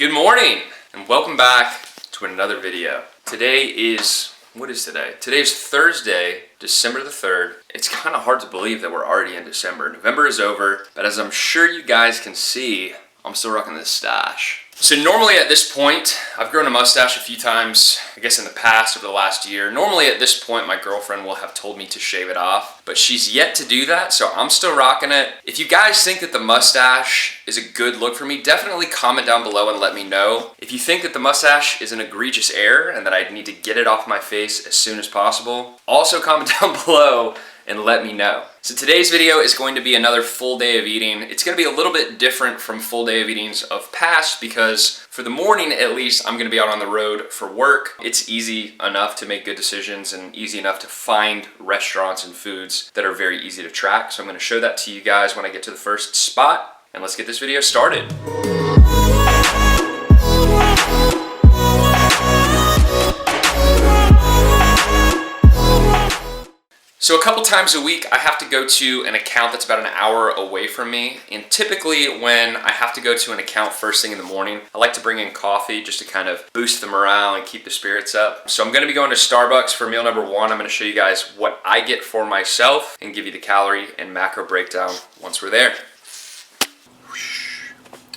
Good morning and welcome back to another video. Today is, what is today? Today is Thursday, December the 3rd. It's kind of hard to believe that we're already in December. November is over, but as I'm sure you guys can see, I'm still rocking this stash. So normally at this point, I've grown a mustache a few times, I guess in the past over the last year. Normally at this point, my girlfriend will have told me to shave it off, but she's yet to do that, so I'm still rocking it. If you guys think that the mustache is a good look for me, definitely comment down below and let me know. If you think that the mustache is an egregious error and that I need to get it off my face as soon as possible, also comment down below and let me know. So today's video is going to be another full day of eating. It's going to be a little bit different from full day of eatings of past because for the morning at least, I'm going to be out on the road for work. It's easy enough to make good decisions and easy enough to find restaurants and foods that are very easy to track. So I'm going to show that to you guys when I get to the first spot, and let's get this video started. So a couple times a week, I have to go to an account that's about an hour away from me. And typically when I have to go to an account first thing in the morning, I like to bring in coffee just to kind of boost the morale and keep the spirits up. So I'm gonna be going to Starbucks for meal number one. I'm gonna show you guys what I get for myself and give you the calorie and macro breakdown once we're there.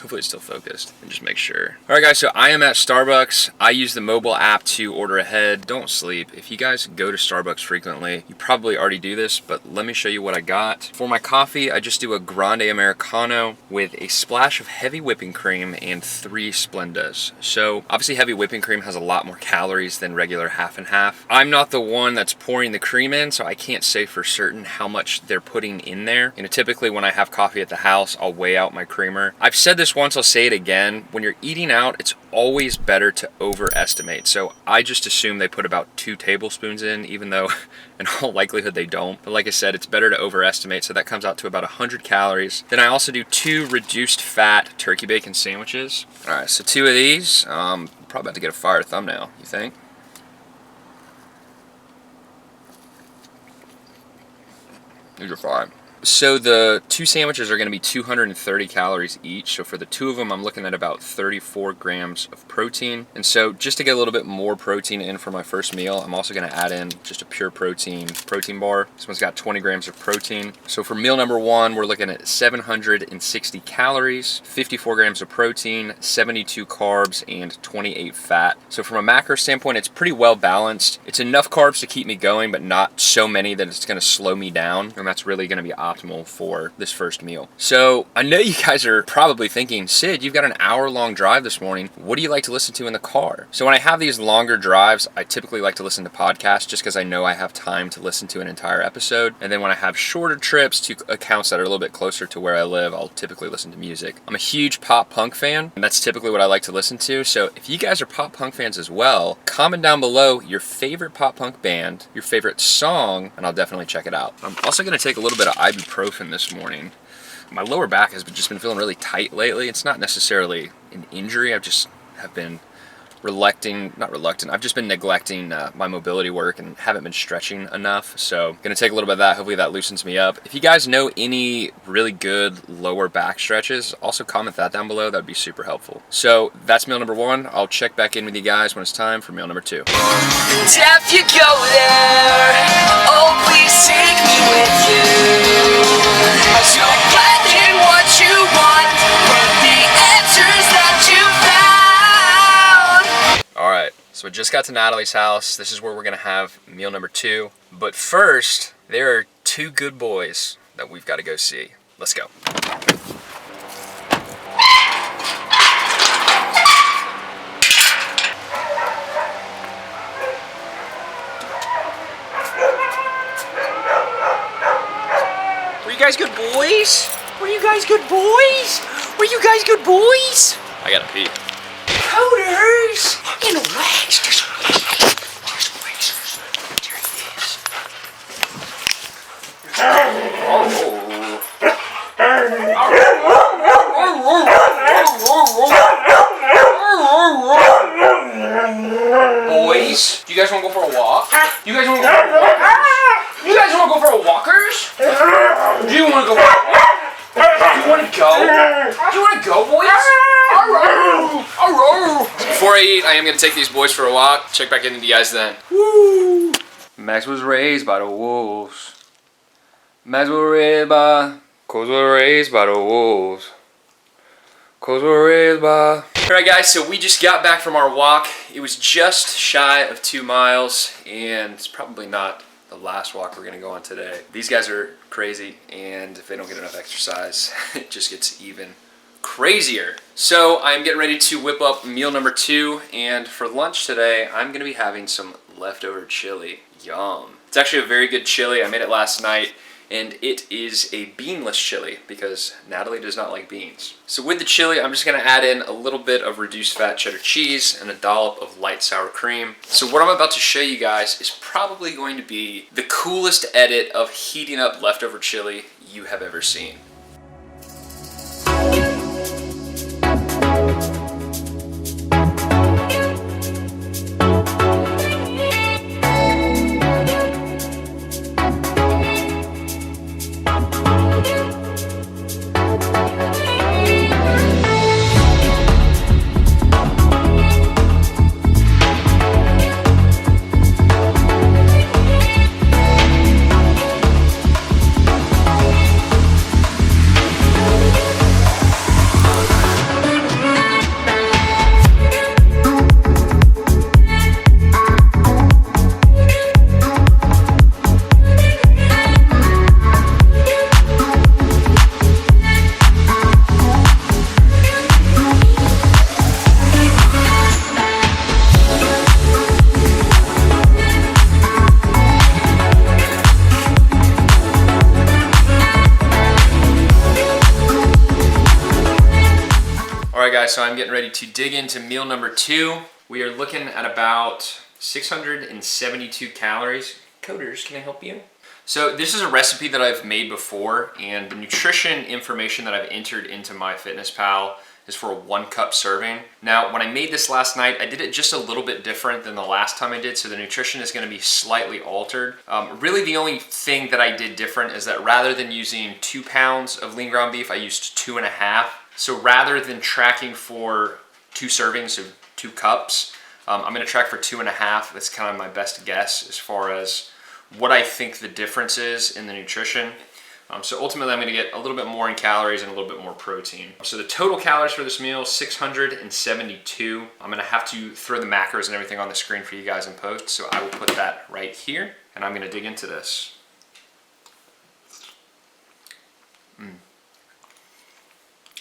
Hopefully it's still focused and just make sure. All right guys, so I am at Starbucks. I use the mobile app to order ahead. Don't sleep. If you guys go to Starbucks frequently, you probably already do this, but let me show you what I got. For my coffee, I just do a grande Americano with a splash of heavy whipping cream and 3 Splendas. So obviously heavy whipping cream has a lot more calories than regular half and half. I'm not the one that's pouring the cream in, so I can't say for certain how much they're putting in there. You know, typically when I have coffee at the house, I'll weigh out my creamer. I've said this once, I'll say it again. When you're eating out, it's always better to overestimate. So I just assume they put about 2 tablespoons in, even though in all likelihood they don't. But like I said, it's better to overestimate. So that comes out to about 100 calories. Then I also do 2 reduced fat turkey bacon sandwiches. All right, so 2 of these. Probably about to get a fire thumbnail, you think? These are fine. So the 2 sandwiches are going to be 230 calories each. So for the 2 of them, I'm looking at about 34 grams of protein. And so just to get a little bit more protein in for my first meal, I'm also going to add in just a pure protein bar. This one's got 20 grams of protein. So for meal number 1, we're looking at 760 calories, 54 grams of protein, 72 carbs, and 28 fat. So from a macro standpoint, it's pretty well balanced. It's enough carbs to keep me going, but not so many that it's going to slow me down. And that's really going to be optimal for this first meal. So I know you guys are probably thinking, Sid, you've got an hour-long drive this morning. What do you like to listen to in the car? So when I have these longer drives, I typically like to listen to podcasts just because I know I have time to listen to an entire episode. And then when I have shorter trips to accounts that are a little bit closer to where I live, I'll typically listen to music. I'm a huge pop punk fan, and that's typically what I like to listen to. So if you guys are pop punk fans as well, comment down below your favorite pop punk band, your favorite song, and I'll definitely check it out. I'm also going to take a little bit of ibuprofen this morning. My lower back has just been feeling really tight lately. It's not necessarily an injury. I've just been I've just been neglecting my mobility work and haven't been stretching enough. So I'm gonna take a little bit of that. Hopefully that loosens me up. If you guys know any really good lower back stretches, also comment that down below. That'd be super helpful. So that's meal number 1. I'll check back in with you guys when it's time for meal number 2. If you go there, oh please take me with you. So get what you want, but the answers that you found. Alright, so I just got to Natalie's house. This is where we're gonna have meal number 2. But first, there are 2 good boys that we've got to go see. Let's go. Were you guys good boys? Were you guys good boys? Were you guys good boys? I gotta pee. Coders! In wax. There's wax. There he is. Boys, do you guys want to go for a walk? You guys want to go for a walkers? You guys want to go for a walkers? Do you want to go for a walk? Do you want to go? Do you want to go, boys? All right. before I eat, I am going to take these boys for a walk. Check back in with you guys then. Woo! Max was raised by the wolves. Max was raised by... Coles were raised by the wolves. Coles were raised by... Alright guys, so we just got back from our walk. It was just shy of 2 miles, and it's probably not the last walk we're going to go on today. These guys are crazy, and if they don't get enough exercise, it just gets even crazier. So I'm getting ready to whip up meal number 2, and for lunch today, I'm going to be having some leftover chili. Yum. It's actually a very good chili. I made it last night, and it is a beanless chili because Natalie does not like beans. So with the chili, I'm just going to add in a little bit of reduced fat cheddar cheese and a dollop of light sour cream. So what I'm about to show you guys is probably going to be the coolest edit of heating up leftover chili you have ever seen. Alright guys, so I'm getting ready to dig into meal number 2. We are looking at about 672 calories. Coders, can I help you? So this is a recipe that I've made before, and the nutrition information that I've entered into MyFitnessPal is for a 1 cup serving. Now, when I made this last night, I did it just a little bit different than the last time I did, so the nutrition is gonna be slightly altered. Really the only thing that I did different is that rather than using 2 pounds of lean ground beef, I used 2.5. So rather than tracking for 2 servings of 2 cups, I'm gonna track for 2.5. That's kind of my best guess as far as what I think the difference is in the nutrition. So ultimately I'm gonna get a little bit more in calories and a little bit more protein. So the total calories for this meal, 672. I'm gonna have to throw the macros and everything on the screen for you guys in post, so I will put that right here, and I'm gonna dig into this.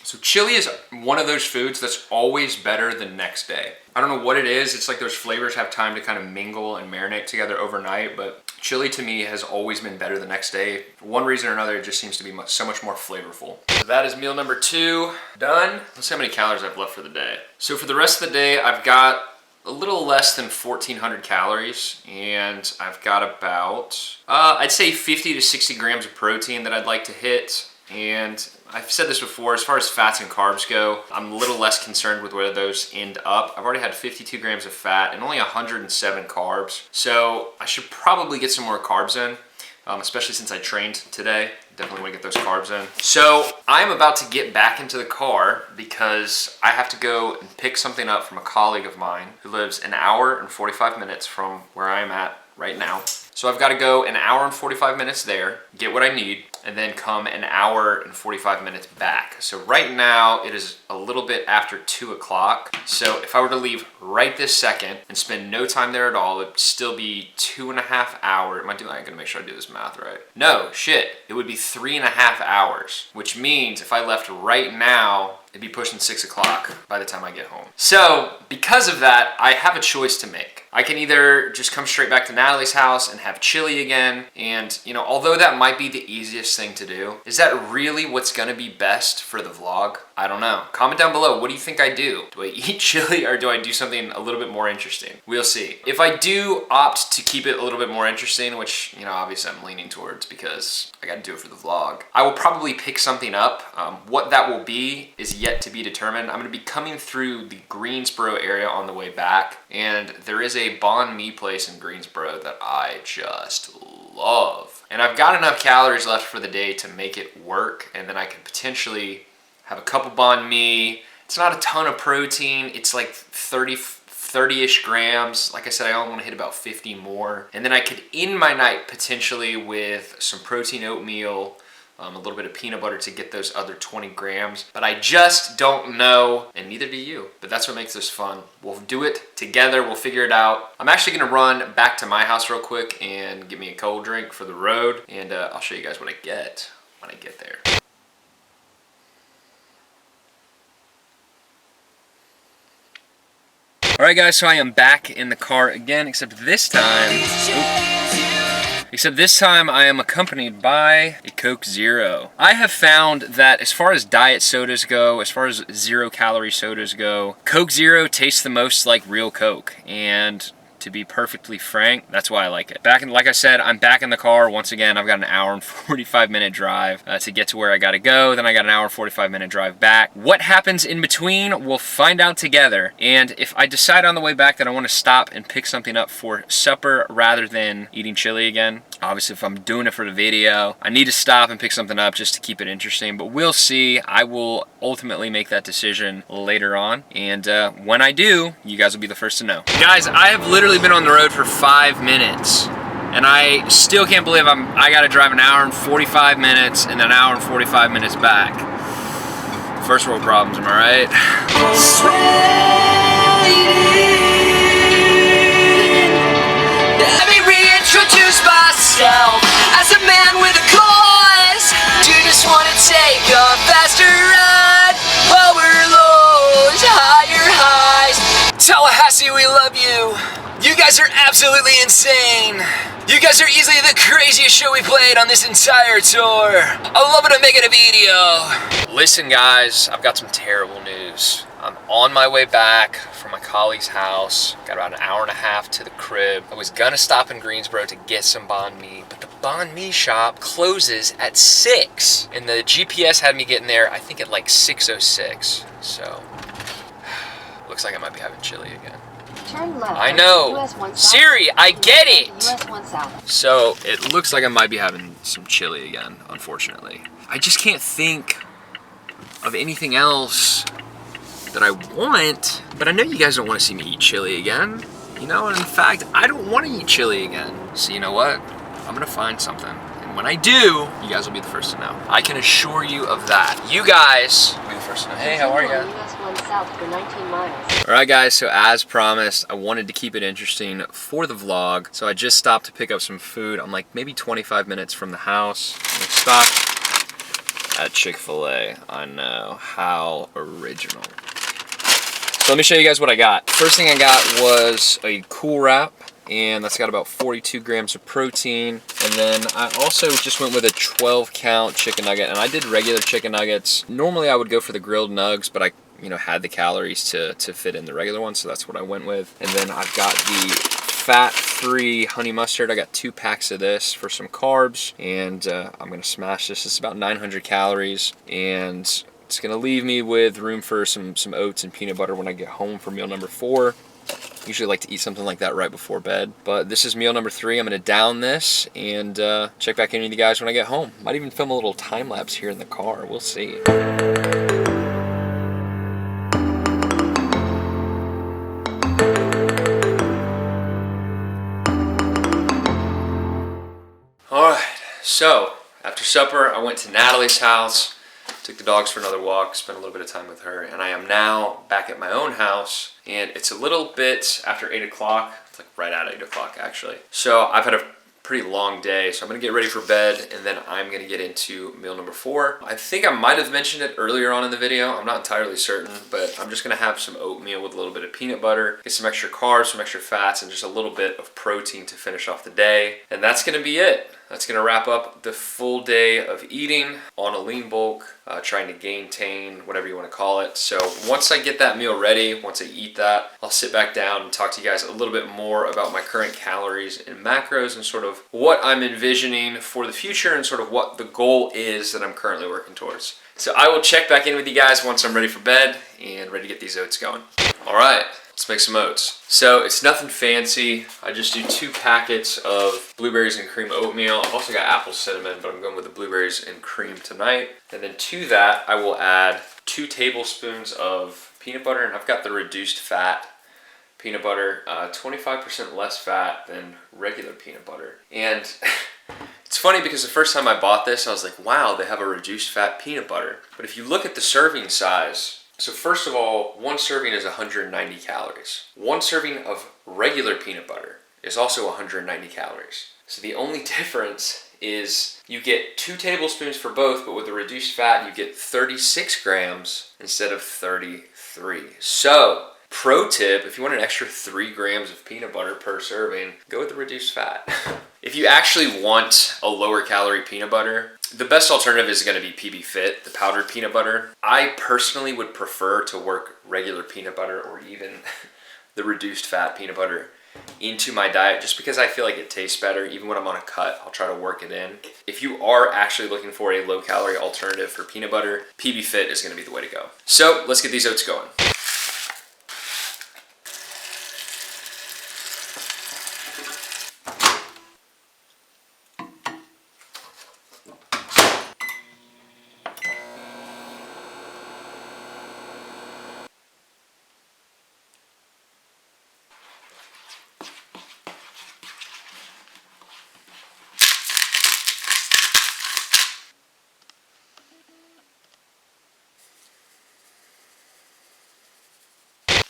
So chili is one of those foods that's always better the next day. I don't know what it is. It's like those flavors have time to kind of mingle and marinate together overnight, but chili to me has always been better the next day. For one reason or another, it just seems to be so much more flavorful. So that is meal number 2 done. Let's see how many calories I've left for the day. So for the rest of the day, I've got a little less than 1,400 calories, and I've got about, I'd say 50 to 60 grams of protein that I'd like to hit. And I've said this before, as far as fats and carbs go, I'm a little less concerned with where those end up. I've already had 52 grams of fat and only 107 carbs. So I should probably get some more carbs in, especially since I trained today. Definitely want to get those carbs in. So I'm about to get back into the car because I have to go and pick something up from a colleague of mine who lives an hour and 45 minutes from where I am at right now. So I've got to go an hour and 45 minutes there, get what I need, and then come an hour and 45 minutes back. So right now it is a little bit after 2 o'clock. So if I were to leave right this second and spend no time there at all, it'd still be 2.5 hours. I'm gonna make sure I do this math right. No, shit, it would be 3.5 hours, which means if I left right now, it'd be pushing 6 o'clock by the time I get home. So because of that, I have a choice to make. I can either just come straight back to Natalie's house and have chili again, and although that might be the easiest thing to do, is that really what's gonna be best for the vlog? I don't know. Comment down below, what do you think I do? Do I eat chili or do I do something a little bit more interesting? We'll see. If I do opt to keep it a little bit more interesting, which obviously I'm leaning towards because I gotta do it for the vlog, I will probably pick something up. What that will be is yet to be determined. I'm gonna be coming through the Greensboro area on the way back, and there is a banh mi place in Greensboro that I just love. And I've got enough calories left for the day to make it work, and then I could potentially have a couple banh mi It's not a ton of protein. It's like 30-ish grams. Like I said, I only want to hit about 50 more. And then I could end my night potentially with some protein oatmeal, a little bit of peanut butter to get those other 20 grams. But I just don't know, and neither do you. But that's what makes this fun. We'll do it together. We'll figure it out. I'm actually gonna run back to my house real quick and get me a cold drink for the road. And I'll show you guys what I get when I get there. Alright guys, so I am back in the car again, except this time I am accompanied by a Coke Zero. I have found that as far as diet sodas go, as far as 0-calorie sodas go, Coke Zero tastes the most like real Coke, and to be perfectly frank, that's why I like it. Like I said, I'm back in the car once again. I've got an hour and 45-minute drive to get to where I gotta go. Then I got an hour and 45-minute drive back. What happens in between, we'll find out together. And if I decide on the way back that I want to stop and pick something up for supper rather than eating chili again, obviously if I'm doing it for the video, I need to stop and pick something up just to keep it interesting. But we'll see. I will ultimately make that decision later on. And when I do, you guys will be the first to know. Guys, I have literally been on the road for 5 minutes and I still can't believe I gotta drive an hour and 45 minutes and an hour and 45 minutes back. First world problems, am I right? Let me reintroduce myself as a man with a cause. Do you just want to take a faster ride? Lower lows, higher highs. Tallahassee, we love you. You guys are absolutely insane. You guys are easily the craziest show we played on this entire tour. I love it to make it a video. Listen guys, I've got some terrible news. I'm on my way back from my colleague's house. Got about an hour and a half to the crib. I was gonna stop in Greensboro to get some banh mi, but the banh mi shop closes at 6. And the GPS had me getting there, I think at like 6:06. So, looks like I might be having chili again. Turn left. I know. US 1 south. Siri, I get it. US 1 south. So it looks like I might be having some chili again, unfortunately. I just can't think of anything else that I want, but I know you guys don't want to see me eat chili again. You know, and in fact, I don't want to eat chili again. So you know what? I'm gonna find something. And when I do, you guys will be the first to know. I can assure you of that. You guys will be the first to know. Hey, how are you guys? US 1 south for 19 miles. Alright guys, so as promised, I wanted to keep it interesting for the vlog. So I just stopped to pick up some food. I'm like maybe 25 minutes from the house. I'm gonna stop at Chick-fil-A. I know, how original. So let me show you guys what I got. First thing I got was a Cool Wrap, and that's got about 42 grams of protein. And then I also just went with a 12-count chicken nugget, and I did regular chicken nuggets. Normally I would go for the grilled nugs, but I had the calories to fit in the regular one, so that's what I went with. And then I've got the fat-free honey mustard. I got 2 packs of this for some carbs, and I'm gonna smash this. It's about 900 calories, and it's gonna leave me with room for some oats and peanut butter when I get home for meal number 4. Usually like to eat something like that right before bed. But this is meal number 3. I'm gonna down this and check back in with you guys when I get home. Might even film a little time lapse here in the car. We'll see. Alright, so after supper I went to Natalie's house, took the dogs for another walk, spent a little bit of time with her, and I am now back at my own house, and it's a little bit after 8 o'clock. It's like right at 8 o'clock actually. So I've had a pretty long day, so I'm gonna get ready for bed, and then I'm gonna get into meal number 4. I think I might have mentioned it earlier on in the video, I'm not entirely certain, but I'm just gonna have some oatmeal with a little bit of peanut butter, get some extra carbs, some extra fats, and just a little bit of protein to finish off the day. And that's gonna be it. That's gonna wrap up the full day of eating on a lean bulk, trying to gain, whatever you wanna call it. So once I get that meal ready, once I eat that, I'll sit back down and talk to you guys a little bit more about my current calories and macros and sort of what I'm envisioning for the future and sort of what the goal is that I'm currently working towards. So I will check back in with you guys once I'm ready for bed and ready to get these oats going. All right, let's make some oats. So it's nothing fancy. I just do 2 packets of blueberries and cream oatmeal. I've also got apple cinnamon, but I'm going with the blueberries and cream tonight. And then to that, I will add 2 tablespoons of peanut butter, and I've got the reduced fat peanut butter, 25% less fat than regular peanut butter. And it's funny because the first time I bought this, I was like, wow, they have a reduced fat peanut butter. But if you look at the serving size, so first of all, 1 serving is 190 calories. 1 serving of regular peanut butter is also 190 calories. So the only difference is you get 2 tablespoons for both, but with the reduced fat, you get 36 grams instead of 33. So, pro tip, if you want an extra 3 grams of peanut butter per serving, go with the reduced fat. If you actually want a lower calorie peanut butter, the best alternative is going to be PB Fit, the powdered peanut butter. I personally would prefer to work regular peanut butter or even the reduced fat peanut butter into my diet just because I feel like it tastes better. Even when I'm on a cut, I'll try to work it in. If you are actually looking for a low calorie alternative for peanut butter, PB Fit is going to be the way to go. So let's get these oats going.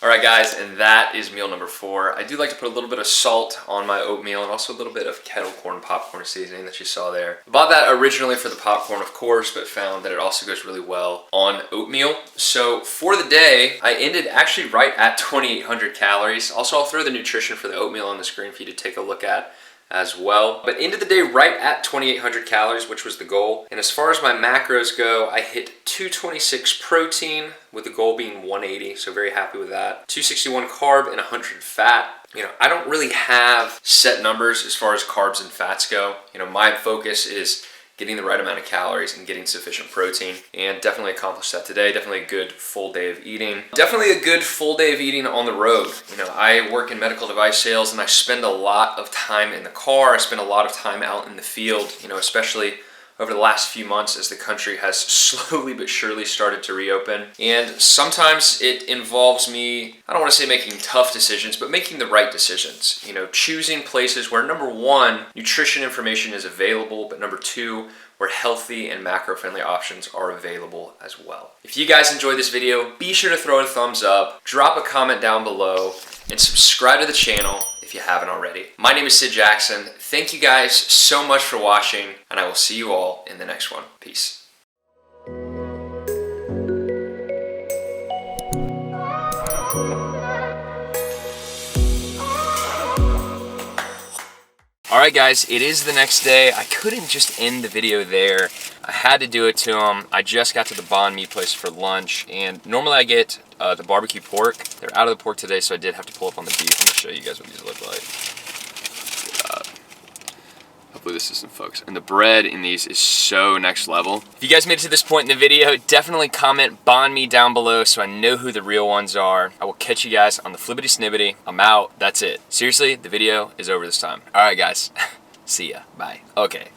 Alright guys, and that is meal number 4. I do like to put a little bit of salt on my oatmeal and also a little bit of kettle corn popcorn seasoning that you saw there. I bought that originally for the popcorn, of course, but found that it also goes really well on oatmeal. So for the day, I ended actually right at 2,800 calories. Also, I'll throw the nutrition for the oatmeal on the screen for you to take a look at as well. But ended the day right at 2,800 calories, which was the goal. And as far as my macros go, I hit 226 protein with the goal being 180, so very happy with that. 261 carb and 100 fat. You know, I don't really have set numbers as far as carbs and fats go. You know, my focus is getting the right amount of calories and getting sufficient protein, and definitely accomplished that today. Definitely a good full day of eating. Definitely a good full day of eating on the road. You know, I work in medical device sales and I spend a lot of time in the car. I spend a lot of time out in the field, you know, especially over the last few months as the country has slowly but surely started to reopen. And sometimes it involves me, I don't want to say making tough decisions, but making the right decisions. You know, choosing places where number 1, nutrition information is available, but number 2, where healthy and macro-friendly options are available as well. If you guys enjoyed this video, be sure to throw it a thumbs up, drop a comment down below, and subscribe to the channel if you haven't already. My name is Sid Jackson. Thank you guys so much for watching, and I will see you all in the next one. Peace. Alright guys, it is the next day. I couldn't just end the video there. I had to do it to them. I just got to the banh mi place for lunch, and normally I get the barbecue pork. They're out of the pork today, so I did have to pull up on the beef. I'm going to show you guys what these look like. Hopefully this isn't focused. And the bread in these is so next level. If you guys made it to this point in the video, definitely comment banh mi down below so I know who the real ones are. I will catch you guys on the flippity snippity. I'm out. That's it. Seriously, the video is over this time. Alright guys. See ya. Bye. Okay.